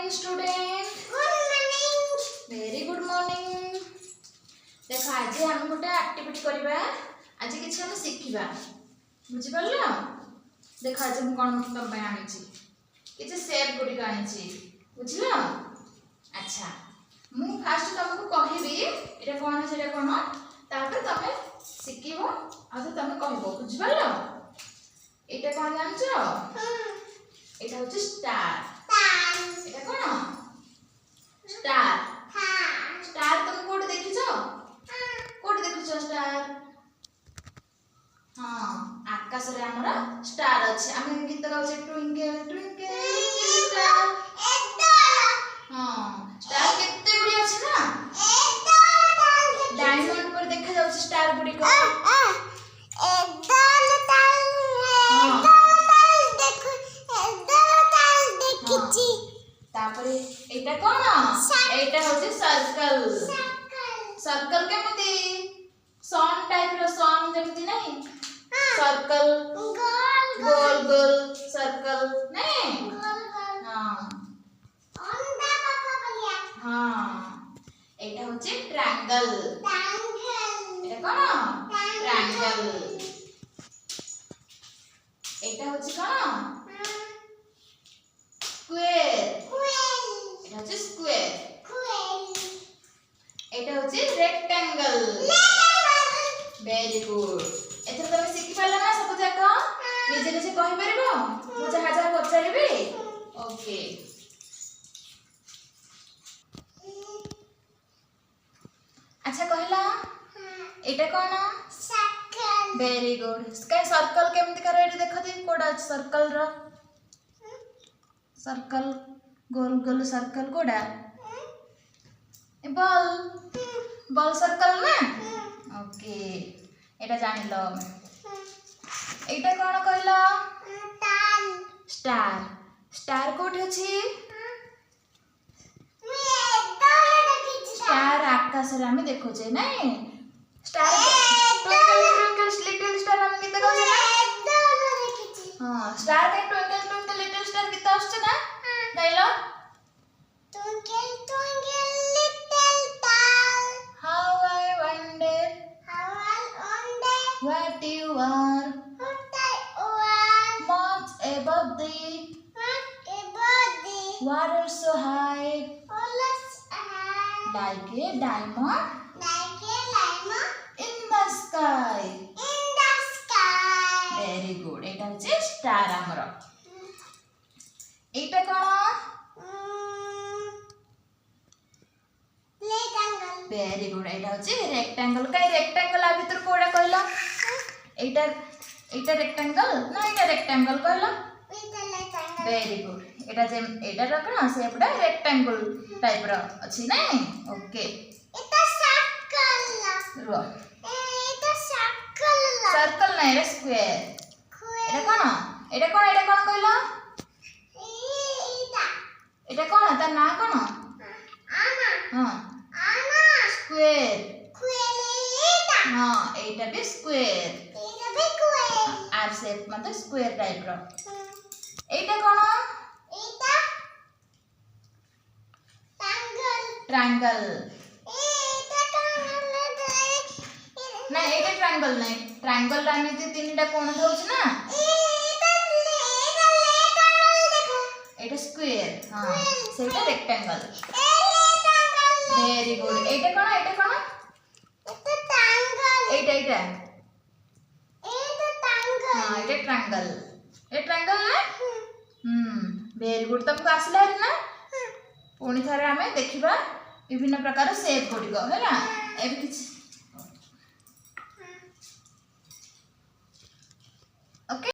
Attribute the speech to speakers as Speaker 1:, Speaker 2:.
Speaker 1: morning student.
Speaker 2: Good morning.
Speaker 1: Very good morning. देखो आज हम गोटे एक्टिविटी करबा आज किछ हम सिखिबा बुझि परलो देखो आज हम कोन तुम पे आनी छी किछ शेप गुडी आनी छी बुझिलो अच्छा मु फास्ट तुमको कहबी एटा कोन सेटा कोन तापर तमे सिखिबो आ तो तमे कहबो बुझि परलो एटा कोन जानछो एटा होची स्टार एटा कोन स्टार स्टार तुम कोड देखिछो कोड देखिछो स्टार हां आकाश रे हमरा स्टार अछि हम गीत गाउछे ट्विंकल ट्विंकल लिटिल स्टार हां स्टार केते गुडी अछि ना डायमंड पर देखा जाउछ स्टार गुडी को तापरे एटा कोन एटा होचे सर्कल सर्कल केमती सन टाइप रो सन जेमती नहीं सर्कल गोल गोल सर्कल नहीं हां हां एटा होचे ट्रायंगल एटा कोन ट्रायंगल एटा होचे कोन स्क्वायर এটা হচ্ছে স্কয়ার এটা হচ্ছে রেক্ট্যাঙ্গল ভেরি গুড এথর তুমি শিখি পারলা না সব যাক নিজে নিজে কই পারিবো মু যাহা যাহা পচারিবি ওকে আচ্ছা কহিলা এটা কোন circle very good sky circle কেমতি করে এটি দেখো দি কোডা সার্কেল র सर्कल गोल गोल सर्कल कोडा बॉल बॉल सर्कल ना ओके एटा जानिलो एटा कोन कहलो स्टार स्टार कोठी अछि स्टार आकाश रे हम देखो जे नहीं star twinkle twinkle little star हम गीत गाउ हां स्टार के ट्विंकल ट्विंकल लिटिल स्टार गीत आछे ना गाइलो
Speaker 2: Twinkle twinkle little star,
Speaker 1: how I wonder what you are
Speaker 2: what I want,
Speaker 1: much above the
Speaker 2: what a body,
Speaker 1: water so high
Speaker 2: always high,
Speaker 1: like a diamond
Speaker 2: like a diamond
Speaker 1: in the sky
Speaker 2: in the sky.
Speaker 1: very good eta hoche star amaro Etah cone
Speaker 2: Rectangle.
Speaker 1: Very good एटा होचे rectangle काई rectangle आ भीतर कोडा कहलो एटा एटा rectangle ना एटा rectangle कहलो
Speaker 2: With a rectangle.
Speaker 1: Very good एटा जे एटा रखना सेपडा rectangle type रो अछि नै ओके
Speaker 2: It's a circle.
Speaker 1: रो
Speaker 2: It's a circle.
Speaker 1: सर्कल नै रे स्क्वायर एटा कोन कहलो एटा कोन त ना कोन हां स्क्वायर हां एटा भी स्क्वायर आर शेप मतलब स्क्वायर टाइप रो एटा कोन ट्रायंगल ना एटा ट्रायंगल नै ट्रायंगल रा में तीनटा कोण होछ ना एटा स्क्वायर हां सेटा रेक्टेंगल वेरी गुड एटा कोन एटा एटा हां एटा ट्रायंगल ए ट्रायंगल ना वेरी गुड तुमको आसला है ना पुणी थरे हमें देखिबा विभिन्न प्रकार शेप गुडी को हैला एबे किछ ओके